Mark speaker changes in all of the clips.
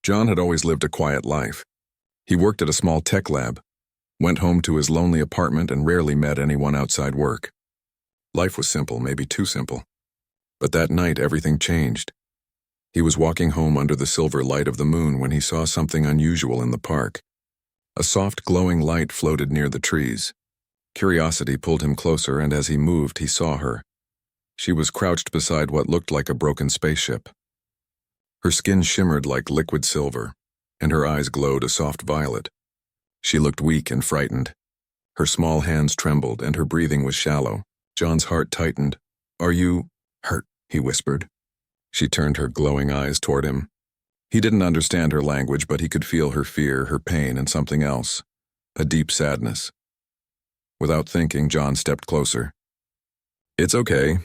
Speaker 1: John had always lived a quiet life. He worked at a small tech lab, went home to his lonely apartment, and rarely met anyone outside work. Life was simple, maybe too simple. But that night, everything changed. He was walking home under the silver light of the moon when he saw something unusual in the park. A soft, glowing light floated near the trees. Curiosity pulled him closer, and as he moved, he saw her. She was crouched beside what looked like a broken spaceship. Her skin shimmered like liquid silver, and her eyes glowed a soft violet. She looked weak and frightened. Her small hands trembled, and her breathing was shallow. John's heart tightened. "Are you hurt?" he whispered. She turned her glowing eyes toward him. He didn't understand her language, but he could feel her fear, her pain, and something else, a deep sadness. Without thinking, John stepped closer. "It's okay.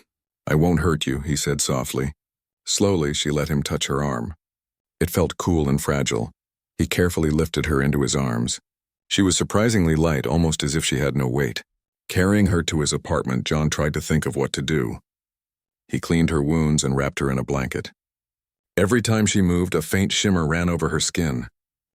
Speaker 1: I won't hurt you," he said softly. Slowly, she let him touch her arm. It felt cool and fragile. He carefully lifted her into his arms. She was surprisingly light, almost as if she had no weight. Carrying her to his apartment, John tried to think of what to do. He cleaned her wounds and wrapped her in a blanket. Every time she moved, a faint shimmer ran over her skin.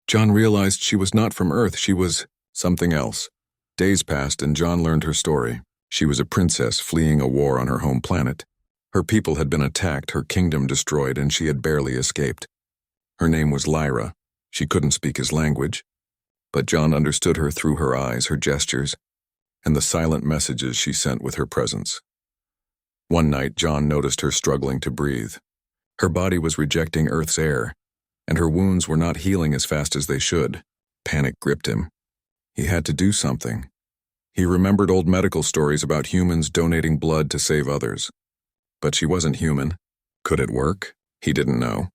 Speaker 1: John realized she was not from Earth, she was something else. Days passed and John learned her story. She was a princess fleeing a war on her home planet. Her people had been attacked, her kingdom destroyed, and she had barely escaped. Her name was Lyra. She couldn't speak his language, but John understood her through her eyes, her gestures, and the silent messages she sent with her presence. One night, John noticed her struggling to breathe. Her body was rejecting Earth's air, and her wounds were not healing as fast as they should. Panic gripped him. He had to do something. He remembered old medical stories about humans donating blood to save others. But she wasn't human. Could it work? He didn't know.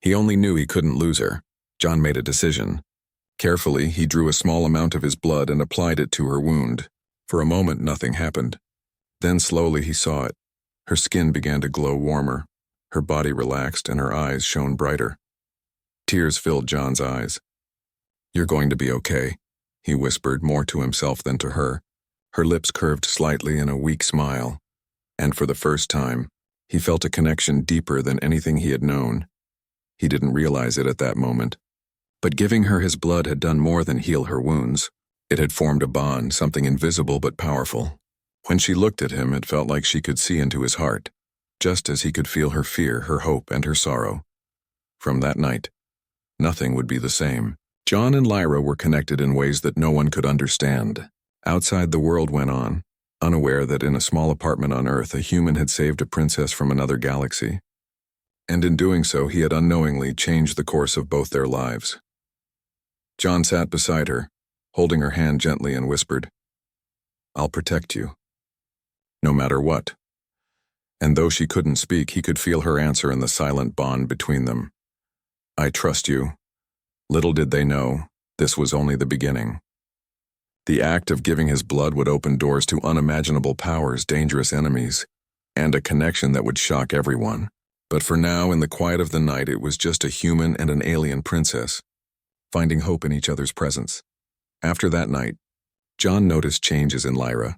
Speaker 1: He only knew he couldn't lose her. John made a decision. Carefully, he drew a small amount of his blood and applied it to her wound. For a moment, nothing happened. Then slowly he saw it. Her skin began to glow warmer. Her body relaxed and her eyes shone brighter. Tears filled John's eyes. "You're going to be okay," he whispered, more to himself than to her. Her lips curved slightly in a weak smile. And for the first time, he felt a connection deeper than anything he had known. He didn't realize it at that moment. But giving her his blood had done more than heal her wounds. It had formed a bond, something invisible but powerful. When she looked at him, it felt like she could see into his heart, just as he could feel her fear, her hope, and her sorrow. From that night, nothing would be the same. John and Lyra were connected in ways that no one could understand. Outside, the world went on, unaware that in a small apartment on Earth, a human had saved a princess from another galaxy. And in doing so, he had unknowingly changed the course of both their lives. John sat beside her, holding her hand gently, and whispered, "I'll protect you, no matter what." And though she couldn't speak, he could feel her answer in the silent bond between them. "I trust you." Little did they know, this was only the beginning. The act of giving his blood would open doors to unimaginable powers, dangerous enemies, and a connection that would shock everyone. But for now, in the quiet of the night, it was just a human and an alien princess, finding hope in each other's presence. After that night, John noticed changes in Lyra.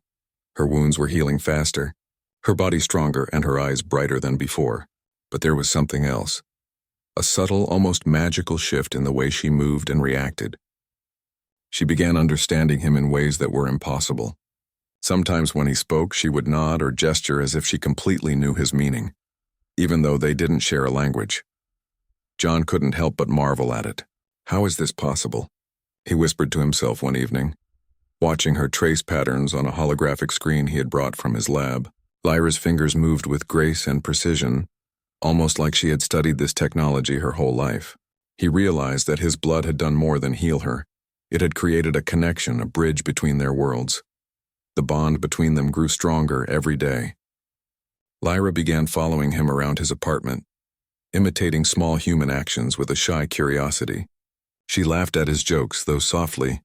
Speaker 1: Her wounds were healing faster, her body stronger, and her eyes brighter than before. But there was something else. A subtle, almost magical shift in the way she moved and reacted. She began understanding him in ways that were impossible. Sometimes when he spoke, she would nod or gesture as if she completely knew his meaning, even though they didn't share a language. John couldn't help but marvel at it. How is this possible? He whispered to himself one evening, watching her trace patterns on a holographic screen he had brought from his lab. Lyra's fingers moved with grace and precision, almost like she had studied this technology her whole life. He realized that his blood had done more than heal her. It had created a connection, a bridge between their worlds. The bond between them grew stronger every day. Lyra began following him around his apartment, imitating small human actions with a shy curiosity. She laughed at his jokes, though softly,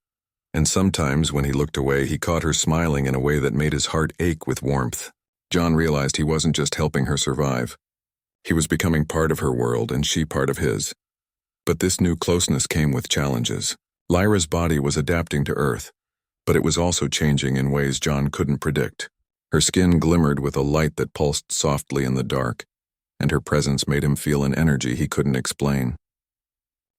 Speaker 1: and sometimes when he looked away, he caught her smiling in a way that made his heart ache with warmth. John realized he wasn't just helping her survive. He was becoming part of her world and she part of his. But this new closeness came with challenges. Lyra's body was adapting to Earth, but it was also changing in ways John couldn't predict. Her skin glimmered with a light that pulsed softly in the dark, and her presence made him feel an energy he couldn't explain.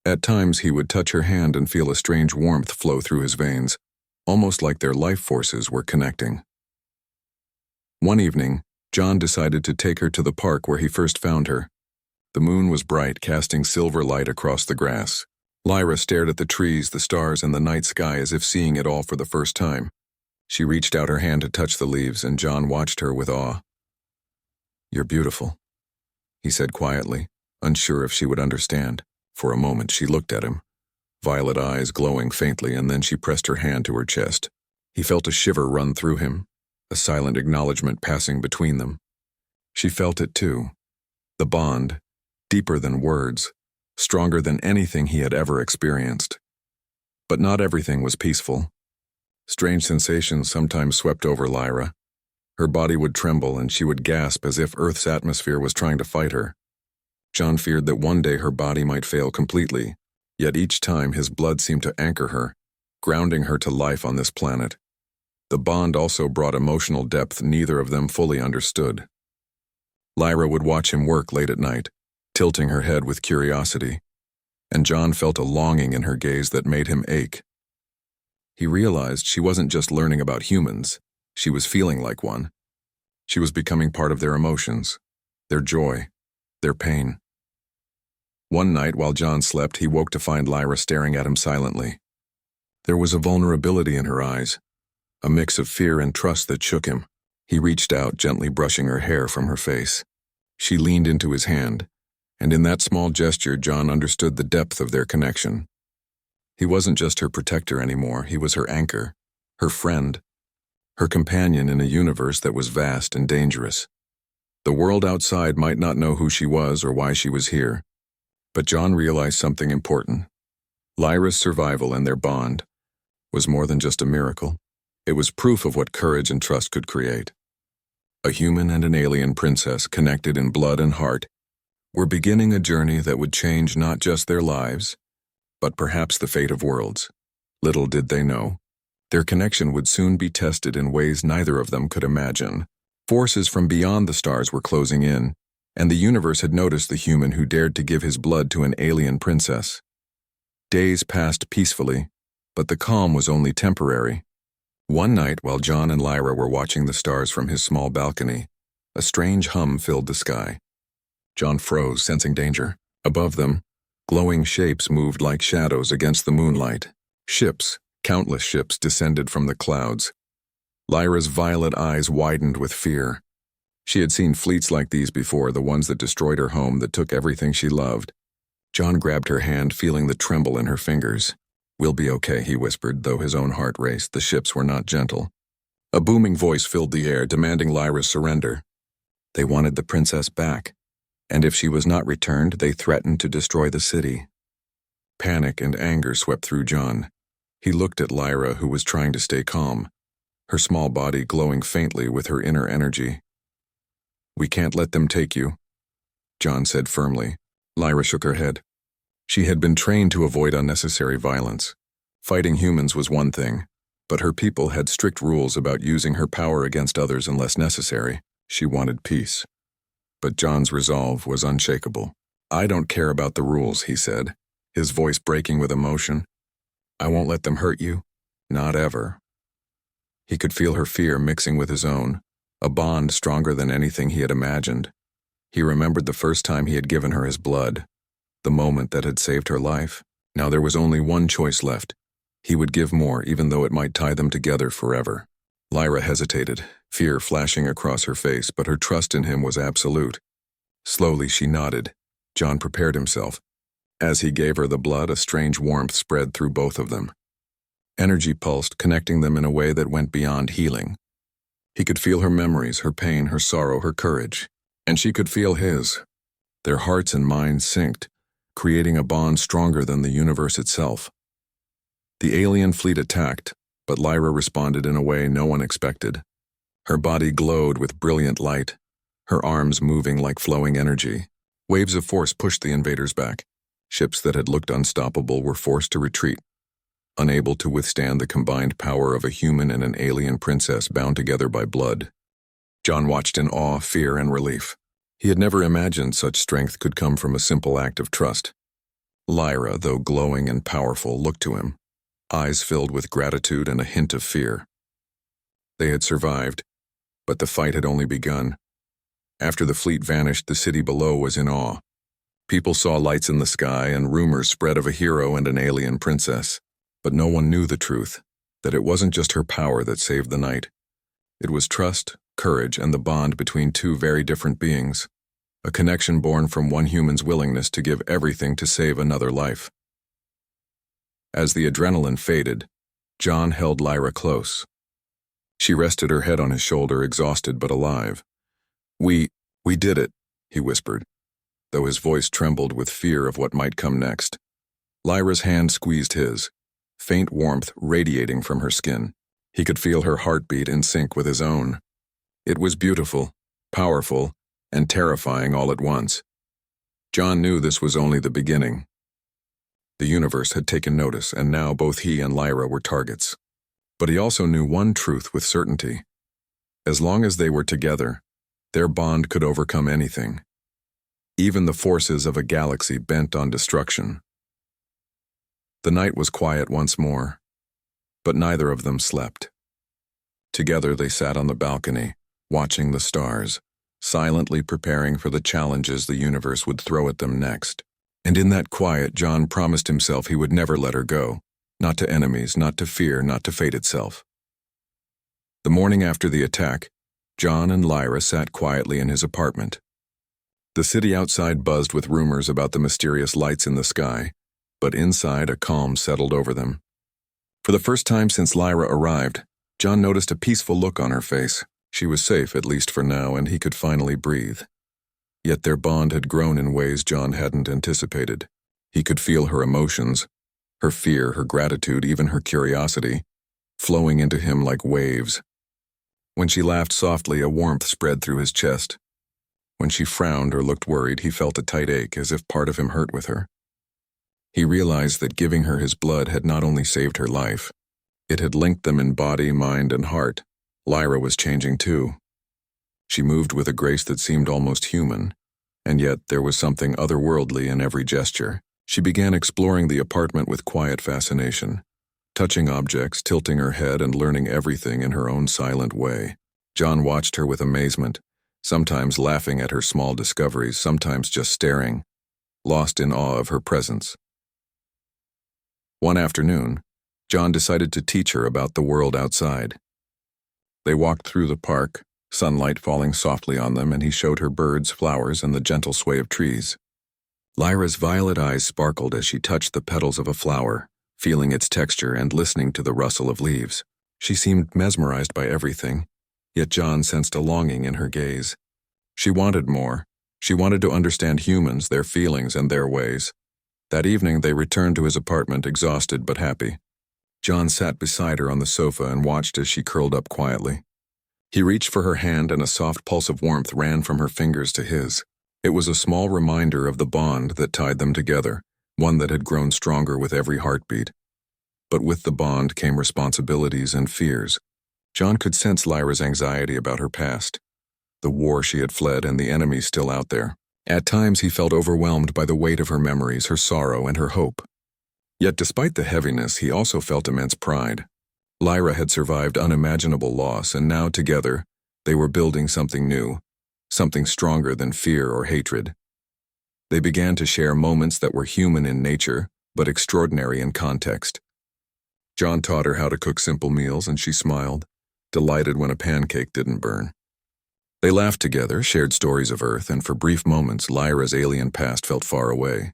Speaker 1: At times he would touch her hand and feel a strange warmth flow through his veins, almost like their life forces were connecting. One evening, John decided to take her to the park where he first found her. The moon was bright, casting silver light across the grass. Lyra stared at the trees, the stars, and the night sky as if seeing it all for the first time. She reached out her hand to touch the leaves, and John watched her with awe. "You're beautiful," he said quietly, unsure if she would understand. For a moment she looked at him, violet eyes glowing faintly, and then she pressed her hand to her chest. He felt a shiver run through him, a silent acknowledgement passing between them. She felt it too. The bond, deeper than words, stronger than anything he had ever experienced. But not everything was peaceful. Strange sensations sometimes swept over Lyra. Her body would tremble and she would gasp as if Earth's atmosphere was trying to fight her. John feared that one day her body might fail completely, yet each time his blood seemed to anchor her, grounding her to life on this planet. The bond also brought emotional depth neither of them fully understood. Lyra would watch him work late at night, tilting her head with curiosity, and John felt a longing in her gaze that made him ache. He realized she wasn't just learning about humans, she was feeling like one. She was becoming part of their emotions, their joy, their pain. One night while John slept, he woke to find Lyra staring at him silently. There was a vulnerability in her eyes, a mix of fear and trust that shook him. He reached out, gently brushing her hair from her face. She leaned into his hand, and in that small gesture John understood the depth of their connection. He wasn't just her protector anymore, he was her anchor, her friend, her companion in a universe that was vast and dangerous. The world outside might not know who she was or why she was here, but John realized something important. Lyra's survival and their bond was more than just a miracle. It was proof of what courage and trust could create. A human and an alien princess connected in blood and heart were beginning a journey that would change not just their lives, but perhaps the fate of worlds. Little did they know, their connection would soon be tested in ways neither of them could imagine. Forces from beyond the stars were closing in, and the universe had noticed the human who dared to give his blood to an alien princess. Days passed peacefully, but the calm was only temporary. One night, while John and Lyra were watching the stars from his small balcony, a strange hum filled the sky. John froze, sensing danger. Above them, glowing shapes moved like shadows against the moonlight. Ships, countless ships, descended from the clouds. Lyra's violet eyes widened with fear. She had seen fleets like these before, the ones that destroyed her home, that took everything she loved. John grabbed her hand, feeling the tremble in her fingers. "We'll be okay," he whispered, though his own heart raced. The ships were not gentle. A booming voice filled the air, demanding Lyra's surrender. They wanted the princess back, and if she was not returned, they threatened to destroy the city. Panic and anger swept through John. He looked at Lyra, who was trying to stay calm, her small body glowing faintly with her inner energy. "We can't let them take you," John said firmly. Lyra shook her head. She had been trained to avoid unnecessary violence. Fighting humans was one thing, but her people had strict rules about using her power against others unless necessary. She wanted peace. But John's resolve was unshakable. "I don't care about the rules," he said, his voice breaking with emotion. "I won't let them hurt you. Not ever." He could feel her fear mixing with his own, a bond stronger than anything he had imagined. He remembered the first time he had given her his blood, the moment that had saved her life. Now there was only one choice left. He would give more, even though it might tie them together forever. Lyra hesitated, fear flashing across her face, but her trust in him was absolute. Slowly she nodded. John prepared himself. As he gave her the blood, a strange warmth spread through both of them. Energy pulsed, connecting them in a way that went beyond healing. He could feel her memories, her pain, her sorrow, her courage. And she could feel his. Their hearts and minds synced, creating a bond stronger than the universe itself. The alien fleet attacked, but Lyra responded in a way no one expected. Her body glowed with brilliant light, her arms moving like flowing energy. Waves of force pushed the invaders back. Ships that had looked unstoppable were forced to retreat, unable to withstand the combined power of a human and an alien princess bound together by blood. John watched in awe, fear, and relief. He had never imagined such strength could come from a simple act of trust. Lyra, though glowing and powerful, looked to him, eyes filled with gratitude and a hint of fear. They had survived, but the fight had only begun. After the fleet vanished, the city below was in awe. People saw lights in the sky and rumors spread of a hero and an alien princess. But no one knew the truth, that it wasn't just her power that saved the night. It was trust, courage, and the bond between two very different beings, a connection born from one human's willingness to give everything to save another life. As the adrenaline faded, John held Lyra close. She rested her head on his shoulder, exhausted but alive. We did it," he whispered, though his voice trembled with fear of what might come next. Lyra's hand squeezed his, faint warmth radiating from her skin. He could feel her heartbeat in sync with his own. It was beautiful, powerful, and terrifying all at once. John knew this was only the beginning. The universe had taken notice, and now both he and Lyra were targets. But he also knew one truth with certainty. As long as they were together, their bond could overcome anything, even the forces of a galaxy bent on destruction. The night was quiet once more, but neither of them slept. Together they sat on the balcony, watching the stars, silently preparing for the challenges the universe would throw at them next. And in that quiet, John promised himself he would never let her go, not to enemies, not to fear, not to fate itself. The morning after the attack, John and Lyra sat quietly in his apartment. The city outside buzzed with rumors about the mysterious lights in the sky, but inside a calm settled over them. For the first time since Lyra arrived, John noticed a peaceful look on her face. She was safe, at least for now, and he could finally breathe. Yet their bond had grown in ways John hadn't anticipated. He could feel her emotions, her fear, her gratitude, even her curiosity, flowing into him like waves. When she laughed softly, a warmth spread through his chest. When she frowned or looked worried, he felt a tight ache, as if part of him hurt with her. He realized that giving her his blood had not only saved her life, it had linked them in body, mind, and heart. Lyra was changing too. She moved with a grace that seemed almost human, and yet there was something otherworldly in every gesture. She began exploring the apartment with quiet fascination, touching objects, tilting her head, and learning everything in her own silent way. John watched her with amazement, sometimes laughing at her small discoveries, sometimes just staring, lost in awe of her presence. One afternoon, John decided to teach her about the world outside. They walked through the park, sunlight falling softly on them, and he showed her birds, flowers, and the gentle sway of trees. Lyra's violet eyes sparkled as she touched the petals of a flower, feeling its texture and listening to the rustle of leaves. She seemed mesmerized by everything, yet John sensed a longing in her gaze. She wanted more. She wanted to understand humans, their feelings, and their ways. That evening they returned to his apartment, exhausted but happy. John sat beside her on the sofa and watched as she curled up quietly. He reached for her hand, and a soft pulse of warmth ran from her fingers to his. It was a small reminder of the bond that tied them together, one that had grown stronger with every heartbeat. But with the bond came responsibilities and fears. John could sense Lyra's anxiety about her past, the war she had fled and the enemy still out there. At times he felt overwhelmed by the weight of her memories, her sorrow, and her hope. Yet despite the heaviness, he also felt immense pride. Lyra had survived unimaginable loss, and now together, they were building something new, something stronger than fear or hatred. They began to share moments that were human in nature, but extraordinary in context. John taught her how to cook simple meals, and she smiled, delighted when a pancake didn't burn. They laughed together, shared stories of Earth, and for brief moments, Lyra's alien past felt far away.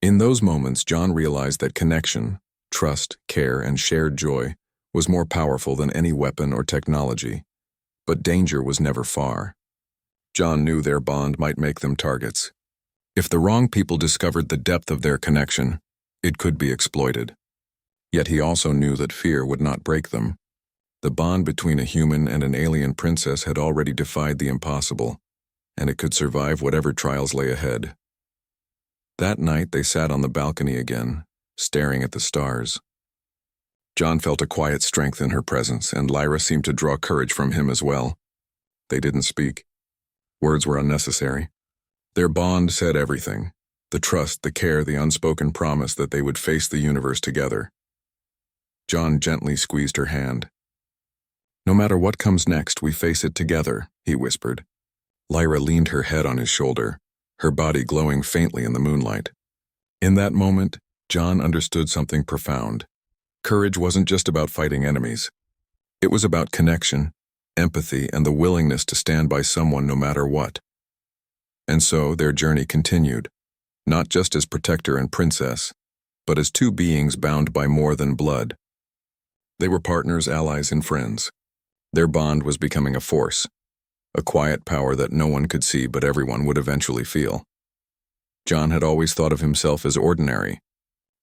Speaker 1: In those moments, John realized that connection, trust, care, and shared joy was more powerful than any weapon or technology. But danger was never far. John knew their bond might make them targets. If the wrong people discovered the depth of their connection, it could be exploited. Yet he also knew that fear would not break them. The bond between a human and an alien princess had already defied the impossible, and it could survive whatever trials lay ahead. That night they sat on the balcony again, staring at the stars. John felt a quiet strength in her presence, and Lyra seemed to draw courage from him as well. They didn't speak. Words were unnecessary. Their bond said everything. The trust, the care, the unspoken promise that they would face the universe together. John gently squeezed her hand. "No matter what comes next, we face it together," he whispered. Lyra leaned her head on his shoulder, her body glowing faintly in the moonlight. In that moment, John understood something profound. Courage wasn't just about fighting enemies. It was about connection, empathy, and the willingness to stand by someone no matter what. And so their journey continued, not just as protector and princess, but as two beings bound by more than blood. They were partners, allies, and friends. Their bond was becoming a force, a quiet power that no one could see but everyone would eventually feel. John had always thought of himself as ordinary,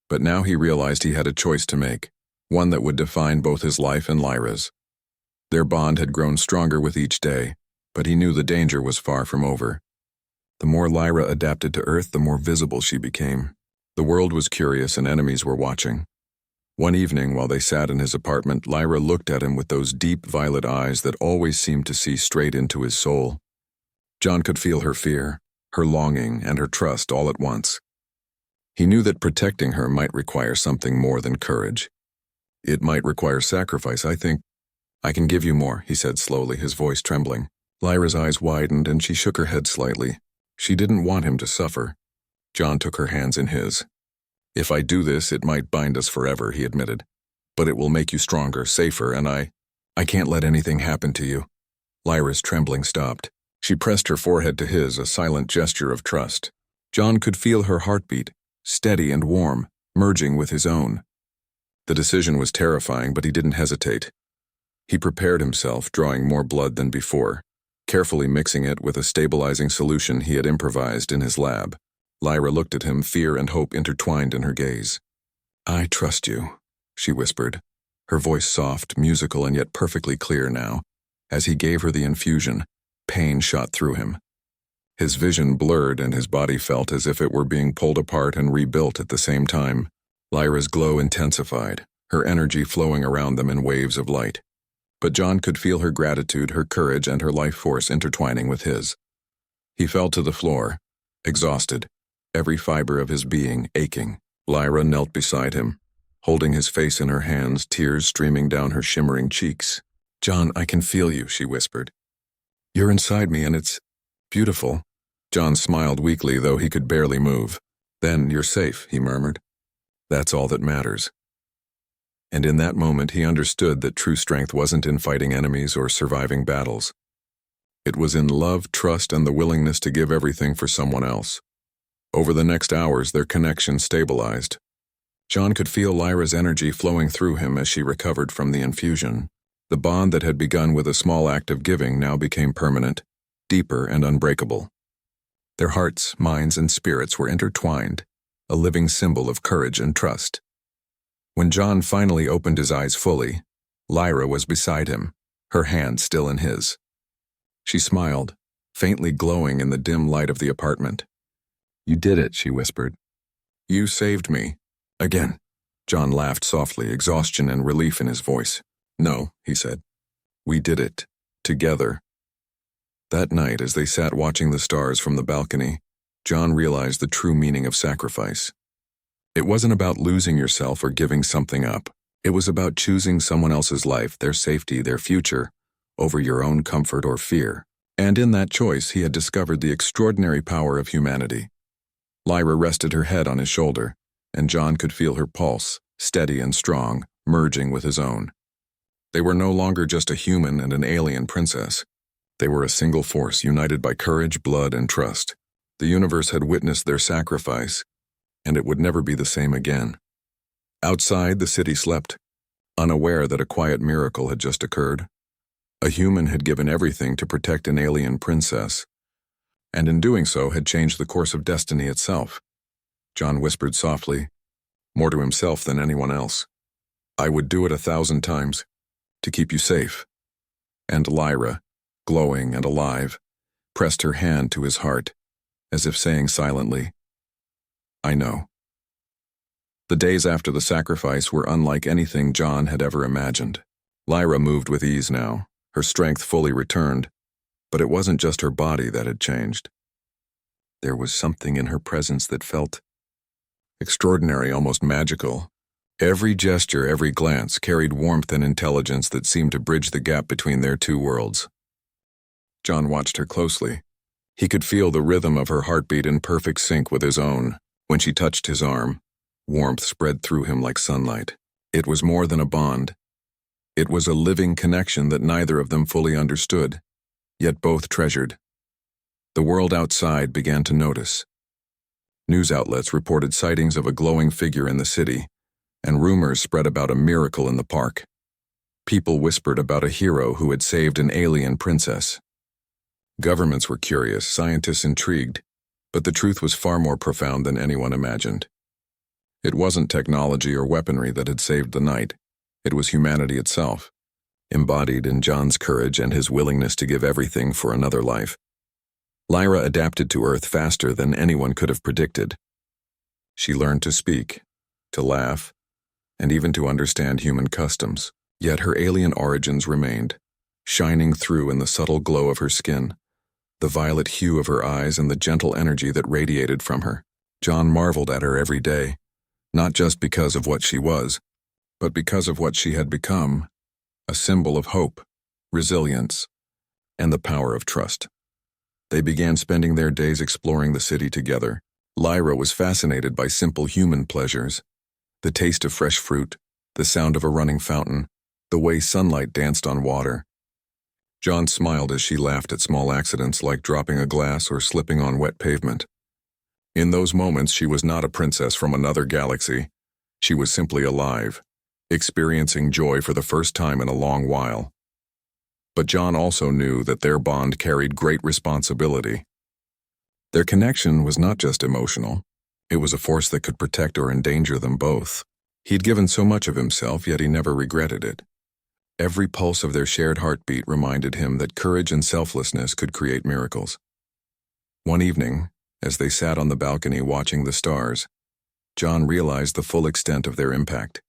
Speaker 1: but now he realized he had a choice to make, one that would define both his life and Lyra's. Their bond had grown stronger with each day, but he knew the danger was far from over. The more Lyra adapted to Earth, the more visible she became. The world was curious and enemies were watching. One evening, while they sat in his apartment, Lyra looked at him with those deep violet eyes that always seemed to see straight into his soul. John could feel her fear, her longing, and her trust all at once. He knew that protecting her might require something more than courage. It might require sacrifice. "I can give you more," he said slowly, his voice trembling. Lyra's eyes widened and she shook her head slightly. She didn't want him to suffer. John took her hands in his. "If I do this, it might bind us forever," he admitted. "But it will make you stronger, safer, and I can't let anything happen to you." Lyra's trembling stopped. She pressed her forehead to his, a silent gesture of trust. John could feel her heartbeat, steady and warm, merging with his own. The decision was terrifying, but he didn't hesitate. He prepared himself, drawing more blood than before, carefully mixing it with a stabilizing solution he had improvised in his lab. Lyra looked at him, fear and hope intertwined in her gaze. "I trust you," she whispered, her voice soft, musical, and yet perfectly clear now. As he gave her the infusion, pain shot through him. His vision blurred and his body felt as if it were being pulled apart and rebuilt at the same time. Lyra's glow intensified, her energy flowing around them in waves of light. But John could feel her gratitude, her courage, and her life force intertwining with his. He fell to the floor, exhausted, every fiber of his being aching. Lyra knelt beside him, holding his face in her hands, tears streaming down her shimmering cheeks. "John, I can feel you," she whispered. "You're inside me and it's beautiful." John smiled weakly, though he could barely move. "Then you're safe," he murmured. "That's all that matters." And in that moment he understood that true strength wasn't in fighting enemies or surviving battles. It was in love, trust, and the willingness to give everything for someone else. Over the next hours, their connection stabilized. John could feel Lyra's energy flowing through him as she recovered from the infusion. The bond that had begun with a small act of giving now became permanent, deeper, and unbreakable. Their hearts, minds, and spirits were intertwined, a living symbol of courage and trust. When John finally opened his eyes fully, Lyra was beside him, her hand still in his. She smiled, faintly glowing in the dim light of the apartment. "You did it," she whispered. "You saved me." Again. John laughed softly, exhaustion and relief in his voice. "No," he said. "We did it. Together." That night, as they sat watching the stars from the balcony, John realized the true meaning of sacrifice. It wasn't about losing yourself or giving something up. It was about choosing someone else's life, their safety, their future, over your own comfort or fear. And in that choice, he had discovered the extraordinary power of humanity. Lyra rested her head on his shoulder, and John could feel her pulse, steady and strong, merging with his own. They were no longer just a human and an alien princess. They were a single force, united by courage, blood, and trust. The universe had witnessed their sacrifice, and it would never be the same again. Outside, the city slept, unaware that a quiet miracle had just occurred. A human had given everything to protect an alien princess, and in doing so had changed the course of destiny itself. John whispered softly, more to himself than anyone else. "I would do it 1,000 times, to keep you safe." And Lyra, glowing and alive, pressed her hand to his heart, as if saying silently, "I know." The days after the sacrifice were unlike anything John had ever imagined. Lyra moved with ease now, her strength fully returned, but it wasn't just her body that had changed. There was something in her presence that felt extraordinary, almost magical. Every gesture, every glance carried warmth and intelligence that seemed to bridge the gap between their two worlds. John watched her closely. He could feel the rhythm of her heartbeat in perfect sync with his own. When she touched his arm, warmth spread through him like sunlight. It was more than a bond. It was a living connection that neither of them fully understood, yet both treasured. The world outside began to notice. News outlets reported sightings of a glowing figure in the city, and rumors spread about a miracle in the park. People whispered about a hero who had saved an alien princess. Governments were curious, scientists intrigued, but the truth was far more profound than anyone imagined. It wasn't technology or weaponry that had saved the night. It was humanity itself, embodied in John's courage and his willingness to give everything for another life. Lyra adapted to Earth faster than anyone could have predicted. She learned to speak, to laugh, and even to understand human customs. Yet her alien origins remained, shining through in the subtle glow of her skin, the violet hue of her eyes and the gentle energy that radiated from her. John marveled at her every day, not just because of what she was, but because of what she had become, a symbol of hope, resilience, and the power of trust. They began spending their days exploring the city together. Lyra was fascinated by simple human pleasures, the taste of fresh fruit, the sound of a running fountain, the way sunlight danced on water. John smiled as she laughed at small accidents like dropping a glass or slipping on wet pavement. In those moments, she was not a princess from another galaxy. She was simply alive, experiencing joy for the first time in a long while. But John also knew that their bond carried great responsibility. Their connection was not just emotional. It was a force that could protect or endanger them both. He'd given so much of himself, yet he never regretted it. Every pulse of their shared heartbeat reminded him that courage and selflessness could create miracles. One evening, as they sat on the balcony watching the stars, John realized the full extent of their impact.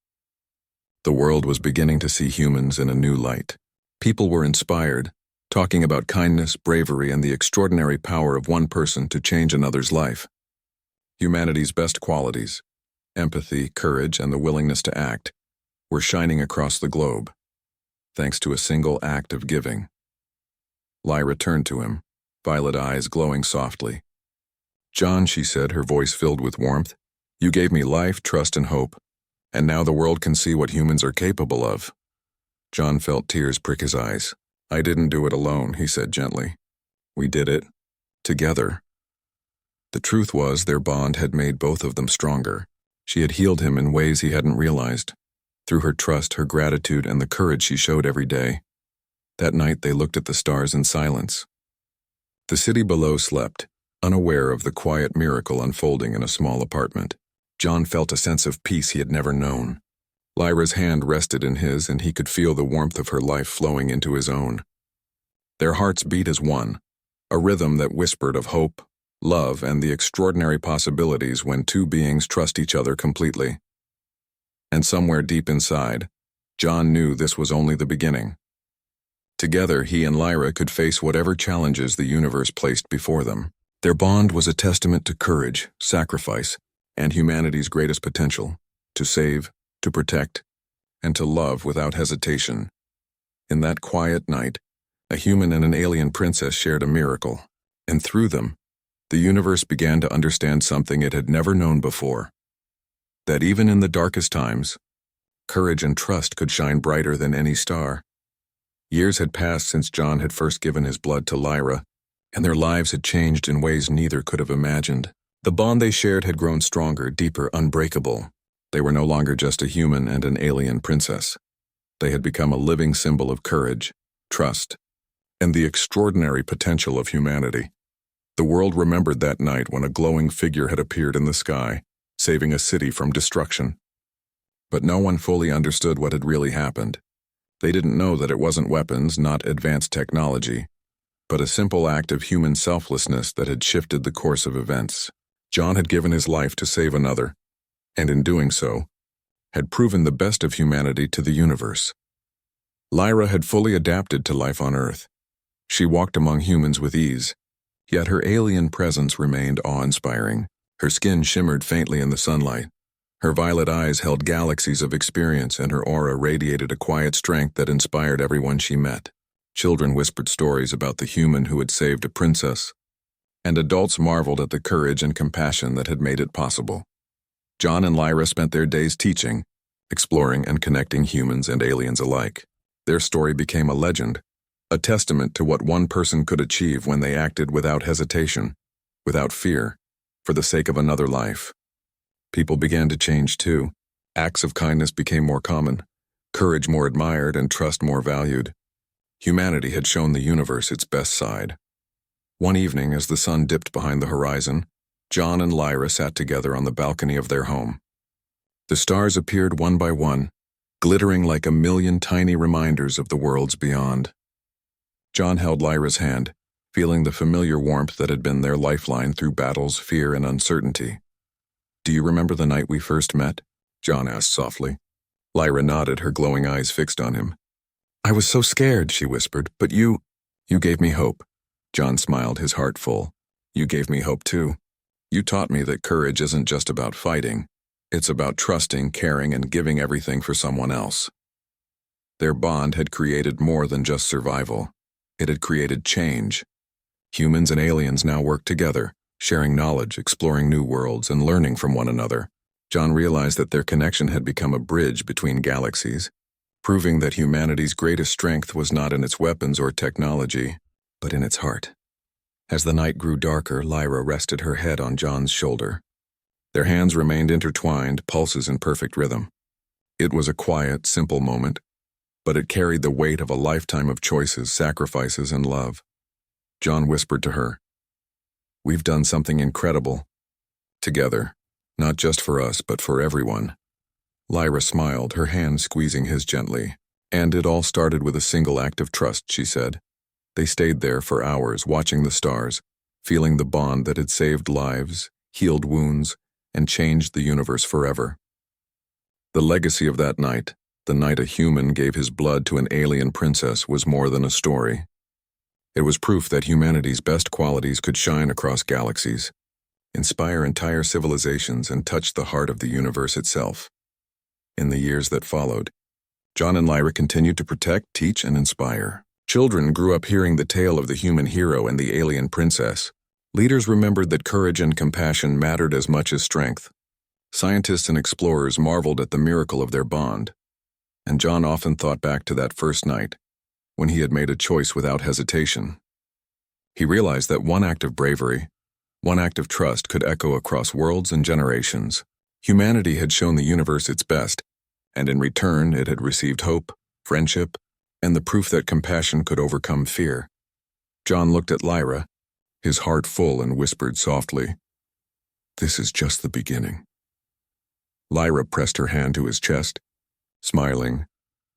Speaker 1: The world was beginning to see humans in a new light. People were inspired, talking about kindness, bravery, and the extraordinary power of one person to change another's life. Humanity's best qualities, empathy, courage, and the willingness to act, were shining across the globe, thanks to a single act of giving. Lyra turned to him, violet eyes glowing softly. "John," she said, her voice filled with warmth, "you gave me life, trust, and hope, and now the world can see what humans are capable of." John felt tears prick his eyes. "I didn't do it alone," he said gently. "We did it together." The truth was, their bond had made both of them stronger. She had healed him in ways he hadn't realized, through her trust, her gratitude, and the courage she showed every day. That night they looked at the stars in silence. The city below slept, unaware of the quiet miracle unfolding in a small apartment. John felt a sense of peace he had never known. Lyra's hand rested in his, and he could feel the warmth of her life flowing into his own. Their hearts beat as one, a rhythm that whispered of hope, love, and the extraordinary possibilities when two beings trust each other completely. And somewhere deep inside, John knew this was only the beginning. Together, he and Lyra could face whatever challenges the universe placed before them. Their bond was a testament to courage, sacrifice, and humanity's greatest potential, to save, to protect, and to love without hesitation. In that quiet night, a human and an alien princess shared a miracle, and through them, the universe began to understand something it had never known before. That even in the darkest times, courage and trust could shine brighter than any star. Years had passed since John had first given his blood to Lyra, and their lives had changed in ways neither could have imagined. The bond they shared had grown stronger, deeper, unbreakable. They were no longer just a human and an alien princess. They had become a living symbol of courage, trust, and the extraordinary potential of humanity. The world remembered that night when a glowing figure had appeared in the sky, saving a city from destruction. But no one fully understood what had really happened. They didn't know that it wasn't weapons, not advanced technology, but a simple act of human selflessness that had shifted the course of events. John had given his life to save another, and in doing so, had proven the best of humanity to the universe. Lyra had fully adapted to life on Earth. She walked among humans with ease, Yet her alien presence remained awe-inspiring. Her skin shimmered faintly in the sunlight. Her violet eyes held galaxies of experience, and her aura radiated a quiet strength that inspired everyone she met. Children whispered stories about the human who had saved a princess, and adults marveled at the courage and compassion that had made it possible. John and Lyra spent their days teaching, exploring, and connecting humans and aliens alike. Their story became a legend, a testament to what one person could achieve when they acted without hesitation, without fear, for the sake of another life. People began to change too. Acts of kindness became more common, courage more admired, and trust more valued. Humanity had shown the universe its best side. One evening, as the sun dipped behind the horizon, John and Lyra sat together on the balcony of their home. The stars appeared one by one, glittering like a million tiny reminders of the worlds beyond. John held Lyra's hand, feeling the familiar warmth that had been their lifeline through battles, fear, and uncertainty. "Do you remember the night we first met?" John asked softly. Lyra nodded, her glowing eyes fixed on him. "I was so scared," she whispered, "but you gave me hope." John smiled, his heart full. "You gave me hope too. You taught me that courage isn't just about fighting. It's about trusting, caring, and giving everything for someone else." Their bond had created more than just survival. It had created change. Humans and aliens now worked together, sharing knowledge, exploring new worlds, and learning from one another. John realized that their connection had become a bridge between galaxies, proving that humanity's greatest strength was not in its weapons or technology, but in its heart. As the night grew darker, Lyra rested her head on John's shoulder. Their hands remained intertwined, pulses in perfect rhythm. It was a quiet, simple moment, but it carried the weight of a lifetime of choices, sacrifices, and love. John whispered to her, "We've done something incredible. Together. Not just for us, but for everyone." Lyra smiled, her hand squeezing his gently. "And it all started with a single act of trust," she said. They stayed there for hours, watching the stars, feeling the bond that had saved lives, healed wounds, and changed the universe forever. The legacy of that night, the night a human gave his blood to an alien princess, was more than a story. It was proof that humanity's best qualities could shine across galaxies, inspire entire civilizations, and touch the heart of the universe itself. In the years that followed, John and Lyra continued to protect, teach, and inspire. Children grew up hearing the tale of the human hero and the alien princess. Leaders remembered that courage and compassion mattered as much as strength. Scientists and explorers marveled at the miracle of their bond. And John often thought back to that first night, when he had made a choice without hesitation. He realized that one act of bravery, one act of trust could echo across worlds and generations. Humanity had shown the universe its best, and in return it had received hope, friendship, and the proof that compassion could overcome fear. John looked at Lyra, his heart full, and whispered softly, "This is just the beginning." Lyra pressed her hand to his chest, smiling,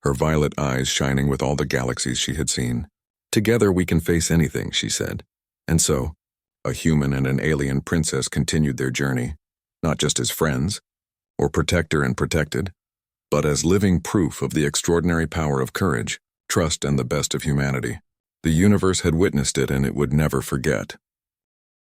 Speaker 1: her violet eyes shining with all the galaxies she had seen. "Together we can face anything," she said. And so, a human and an alien princess continued their journey, not just as friends, or protector and protected, but as living proof of the extraordinary power of courage, trust, and the best of humanity. The universe had witnessed it, and it would never forget.